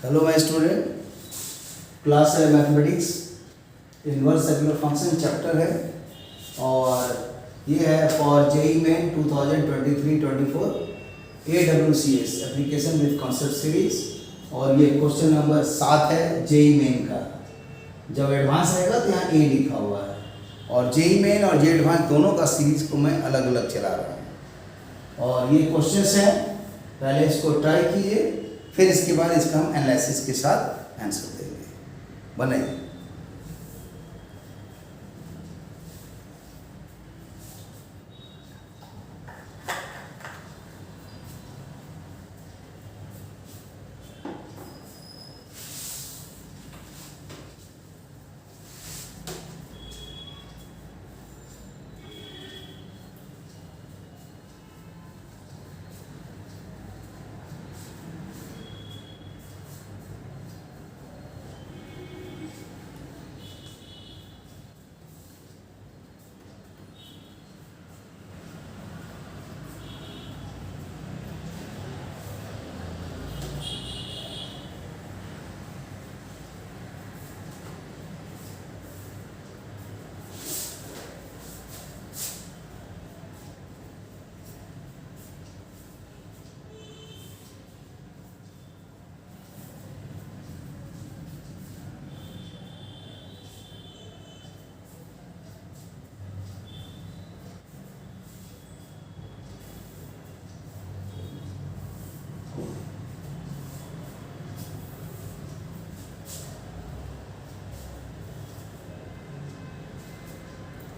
Hello my student, class है mathematics, inverse circular function chapter है और ये है for JEE main 2023-24 AWCS application with concept series. और ये क्वेश्चन नंबर 7 है जेई मेन का। जब एडवांस रहेगा तो यहाँ ए लिखा हुआ है और जेई मेन और जे एडवांस दोनों का सीरीज को मैं अलग अलग चला रहा हूँ। और ये क्वेश्चंस हैं, पहले इसको ट्राई कीजिए, फिर इसके बाद इसका हम एनालिसिस के साथ आंसर देंगे। बनाइए।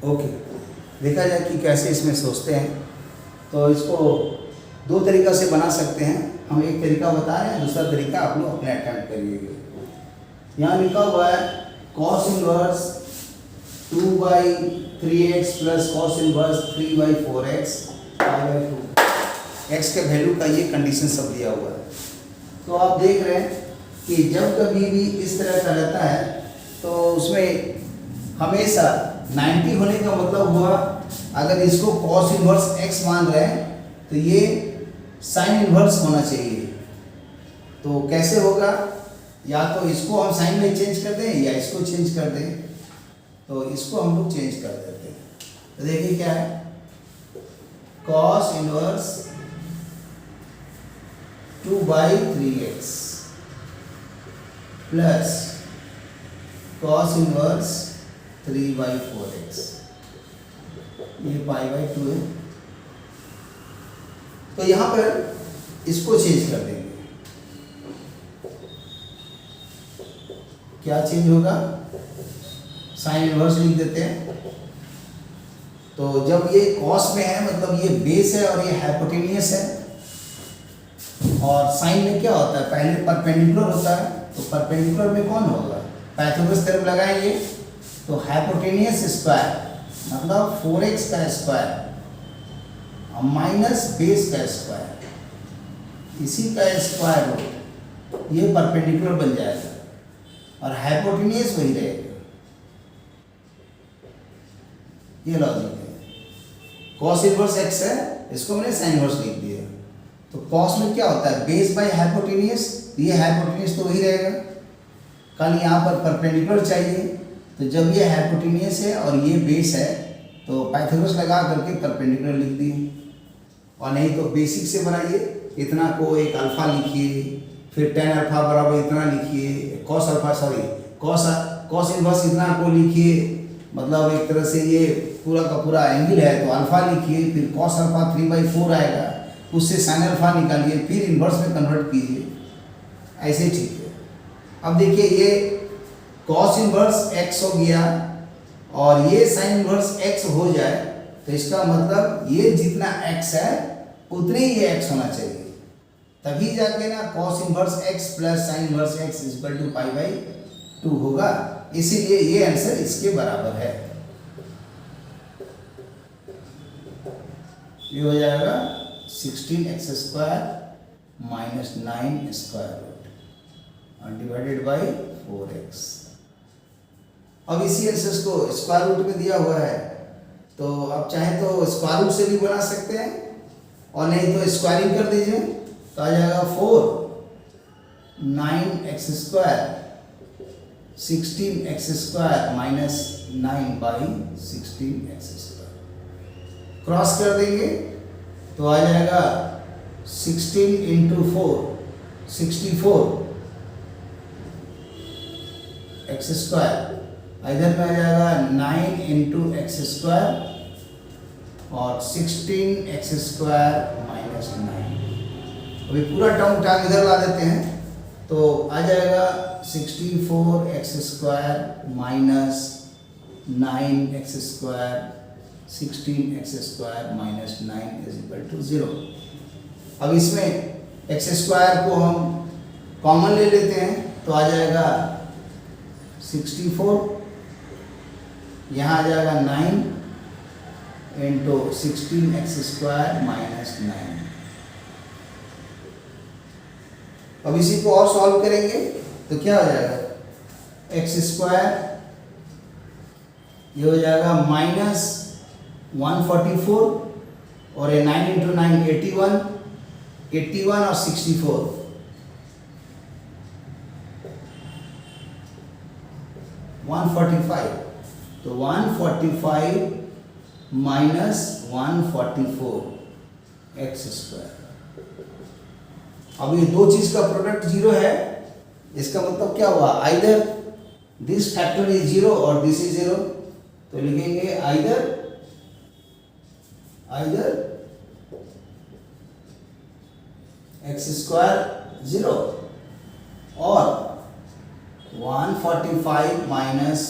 ओके, देखा जाए कि कैसे इसमें सोचते हैं। तो इसको दो तरीक़ा से बना सकते हैं। हम एक तरीका बता रहे हैं, दूसरा तरीका आप लोग अपने अटेम्प्ट करिएगा। यहाँ लिखा हुआ है cos inverse 2/3x plus cos inverse 3/4x x के वैल्यू का ये कंडीशन सब दिया हुआ है। तो आप देख रहे हैं कि जब कभी भी इस तरह का रहता है तो उसमें हमेशा 90 होने का मतलब हुआ, अगर इसको cos इनवर्स x मान रहे हैं तो ये sin इनवर्स होना चाहिए। तो कैसे होगा, या तो इसको हम साइन में चेंज कर दें या इसको चेंज कर दें। तो इसको हम लोग चेंज कर देते हैं। तो देखिए क्या है, cos inverse 2/3x plus cos inverse 3/4x, ये π/2 है। तो यहाँ पर इसको चेंज कर देंगे। क्या चेंज होगा, साइन इनवर्स लिख देते हैं। तो जब ये कॉस में है मतलब ये बेस है और ये हाइपोटेनियस है, और साइन में क्या होता है, पहले परपेंडिकुलर होता है। तो परपेंडिकुलर में कौन होगा, पाइथागोरस थ्योरम लगाएंगे तो हाइपोटेनियस स्क्वायर मतलब 4x का स्क्वायर माइनस बेस का स्क्वायर, इसी का स्क्वायर रूट, ये परपेंडिकुलर बन जाएगा और हाइपोटेनियस वही रहेगा। ये लॉजिक है। cos इनवर्स x है, इसको मैंने sin इनवर्स लिख दिया। तो cos में क्या होता है, बेस बाय हाइपोटेनियस, ये हाइपोटेनियस तो वही रहेगा। कल यहाँ पर परपेंडिकुलर चाहिए, तो जब ये हाइपोटेनियस है और ये बेस है तो पाइथागोरस लगा करके परपेंडिकुलर लिख दिए। और नहीं तो बेसिक से बनाइए, इतना को एक अल्फा लिखिए, फिर tan अल्फा बराबर इतना लिखिए, cos alpha sorry cos inverse इतना को लिखिए, मतलब एक तरह से ये पूरा का पूरा एंगल है तो अल्फा लिखिए, फिर cos अल्फा 3/4 आएगा, उससे sin अल्फा निकालिए, फिर इनवर्स में कन्वर्ट कीजिए, ऐसे ठीक है। अब देखिए ये cos इनवर्स x हो गया और ये sin इनवर्स x हो जाए तो इसका मतलब ये जितना x है उतने ही ये x होना चाहिए, तभी जाके ना cos inverse x plus sin inverse x equal to π/2 होगा। इसीलिए ये आंसर इसके बराबर है। ये हो जाएगा 16x² minus 9 square root divided by 4x। अब इसी आंसर को स्क्वायर रूट में दिया हुआ है, तो अब चाहे तो स्क्वायर रूट से भी बना सकते हैं और नहीं तो स्क्वायरिंग कर दीजिए तो आ जाएगा 4 9x square 16x square minus 9 by 16x square cross कर देंगे तो आ जाएगा 16 इंटू 4 64 एक्स स्क्वायर इधर में आ जाएगा 9 इंटू एक्स स्क्वायर और 16 एक्स स्क्वायर माइनस 9। अभी पूरा टर्म उठा इधर ला देते हैं तो आ जाएगा 64 x square minus 9 x square 16 x square minus 9 is equal to 0। अब इसमें एक्स स्क्वायर को हम कॉमन ले लेते हैं तो आ जाएगा 64, यहाँ आ जाएगा 9 इंटू 16 एक्स स्क्वायर माइनस 9। अब इसी को और सॉल्व करेंगे तो क्या हो जाएगा एक्स स्क्वायर ये हो जाएगा माइनस 144 और ये 9 इंटू 9 81 और 64 145 तो 145 माइनस 144 एक्स स्क्वायर। अब ये दो चीज का प्रोडक्ट जीरो है, इसका मतलब क्या हुआ either this factor is zero और दिस इज जीरो, तो लिखेंगे आइदर एक्स स्क्वायर जीरो और 145 माइनस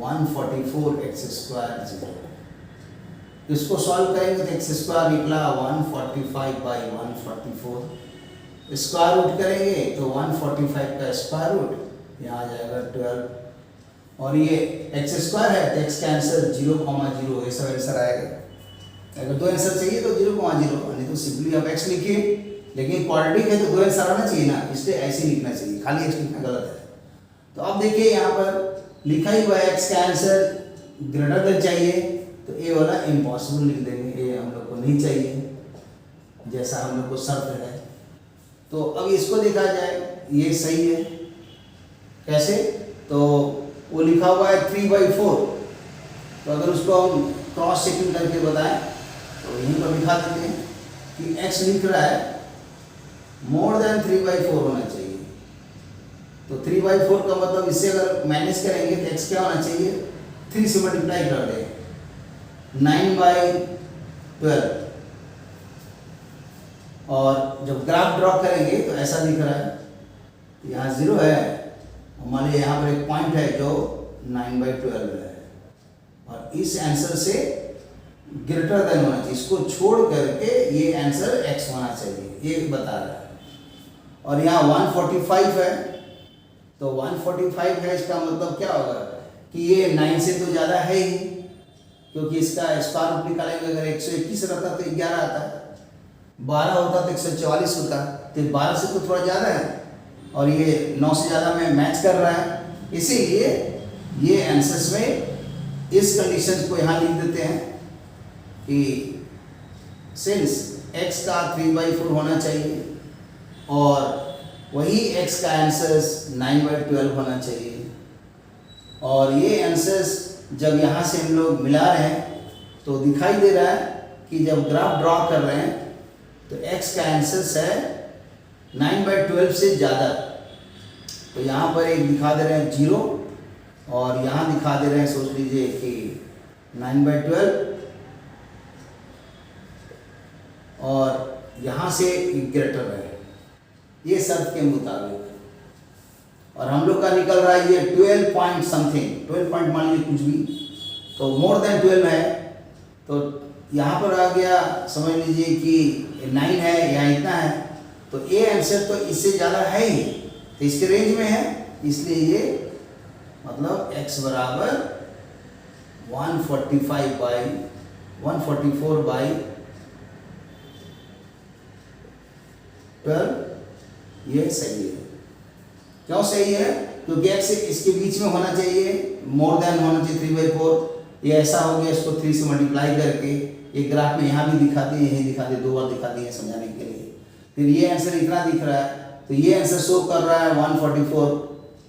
144 एक्स स्क्वायर जीरो। इसको सॉल्व करेंगे तो एक्स स्क्वायर निकला 145 बाई 144, स्क्वायर रूट करेंगे तो 145 का स्क्वायर रूट यहाँ आ जाएगा 12 और ये एक्स स्क्वायर है तो एक्स का आंसर 0,0 ये सब आंसर आएगा। अगर दो आंसर चाहिए तो 0,0 नहीं तो सिंपली आप एक्स लिखिए, लेकिन क्वाड्रेटिक है तो दो आंसर आना चाहिए ना, इसलिए ऐसे ही लिखना चाहिए, खाली एक्स लिखना गलत है। तो अब देखिए यहाँ पर लिखा ही हुआ एक्स का आंसर ग्रेटर देन चाहिए तो ए वाला इम्पॉसिबल लिख देंगे, ये हम लोग को नहीं चाहिए जैसा हम लोग को शर्त है। तो अब इसको देखा जाए ये सही है कैसे, तो वो लिखा हुआ है 3/4, तो अगर उसको हम क्रॉस चेकिंग करके बताएं तो यहीं पर दिखा देते हैं कि x लिख रहा है मोर देन 3/4 होना चाहिए, तो 3/4 का मतलब इससे अगर मैनेज करेंगे तो x क्या होना चाहिए 3 से मल्टीप्लाई कर दें 9/12 और जब ग्राफ ड्रॉ करेंगे तो ऐसा दिख रहा है, तो यहाँ 0 है, मान लीजिए यहाँ पर एक पॉइंट है जो 9/12 है और इस आंसर से ग्रेटर देन होना चाहिए, इसको छोड़ करके ये आंसर x होना चाहिए, ये बता रहा है। और यहाँ 145 है तो 145 है, इसका मतलब क्या होगा कि ये 9 से तो ज़्यादा है ही, क्योंकि इसका स्क्वायर रूट निकालेंगे अगर 121 रहता तो 11 आता है, 12 होता तो 144 होता, तो 12 से तो थोड़ा ज़्यादा है और ये 9 से ज़्यादा में मैच कर रहा है, इसीलिए ये आंसर्स में इस कंडीशन को यहाँ लिख देते हैं कि सिंस x का 3/4 होना चाहिए और वही x का आंसर्स 9/12 होना चाहिए, और ये आंसर्स जब यहाँ से हम लोग मिला रहे हैं तो दिखाई दे रहा है कि जब ग्राफ ड्रॉ कर रहे हैं तो x का आंसर्स है 9/12 से ज़्यादा, तो यहाँ पर एक दिखा दे रहे हैं 0 और यहाँ दिखा दे रहे हैं, सोच लीजिए कि 9/12 और यहाँ से ग्रेटर है, ये शर्त के मुताबिक। और हम लोग का निकल रहा है ये 12 पॉइंट समथिंग, 12 पॉइंट मान लीजिए कुछ भी, तो मोर देन 12 है, तो यहाँ पर आ गया समझ लीजिए कि 9 है या इतना है, तो ये आंसर तो इससे ज़्यादा है ही, तो इसके रेंज में है, इसलिए ये मतलब x बराबर 144/12 ये सही है। क्यों सही है? क्योंकि x इसके बीच में होना चाहिए, मोर देन होना चाहिए 3/4, ये ऐसा हो गया, इसको 3 से मल्टीप्लाई करके ये ग्राफ में यहाँ भी दिखाते हैं, यहीं दिखाते, 2 बार दिखाते हैं समझाने के लिए। फिर ये आंसर इतना दिख रहा है तो ये आंसर शो कर रहा है 144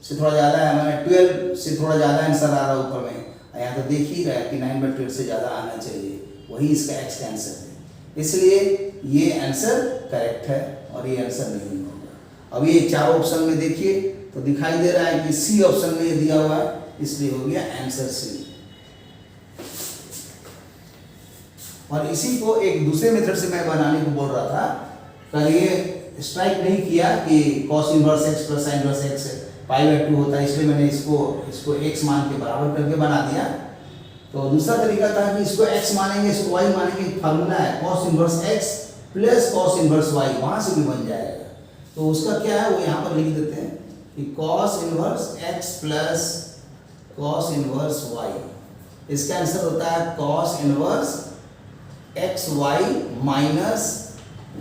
से थोड़ा ज़्यादा है, मैंने 12 से थोड़ा ज़्यादा आंसर आ रहा है ऊपर में। यहाँ तो देख ही रहा है कि 9/12 से ज़्यादा आना चाहिए, वही इसका एक्स का आंसर है। इसलिए ये आंसर करेक्ट है और ये आंसर नहीं होगा। अब ये 4 ऑप्शन में देखिए तो दिखाई दे रहा है कि सी ऑप्शन में ये दिया हुआ है, इसलिए हो गया आंसर सी। और इसी को एक दूसरे मेथड से मैं बनाने को बोल रहा था, पर ये स्ट्राइक नहीं किया कि cos inverse x plus sin inverse x π/2 होता है, इसलिए मैंने इसको x मान के बराबर करके बना दिया। तो दूसरा तरीका था कि इसको x मानेंगे, इसको y मानेंगे, फार्मूला है cos inverse x plus cos inverse y, वहां से भी बन जाएगा। तो उसका क्या है वो यहाँ पर लिख देते हैं कि cos inverse x plus cos inverse y, इसका आंसर होता है cos inverse x y minus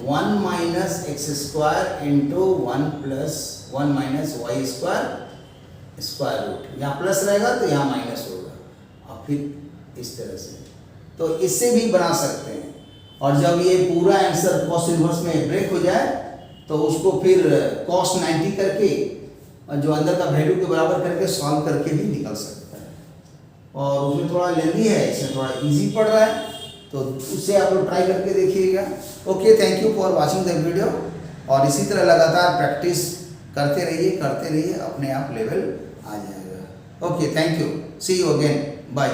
1 minus x square into 1 plus 1 minus y square square root, यहाँ प्लस रहेगा तो यहाँ माइनस होगा, और फिर इस तरह से। तो इससे भी बना सकते हैं, और जब ये पूरा आंसर कॉस इनवर्स में ब्रेक हो जाए तो उसको फिर cos 90 करके और जो अंदर का वैल्यू के बराबर करके सॉल्व करके भी निकल सकता है। और उसमें थोड़ा लेंदी है, इसमें थोड़ा इजी पड़ रहा है, तो उससे आप लोग ट्राई करके देखिएगा। Okay, thank you for watching the video, और इसी तरह लगातार प्रैक्टिस करते रहिए, अपने आप लेवल आ जाएगा। Okay, thank you, see you again, bye.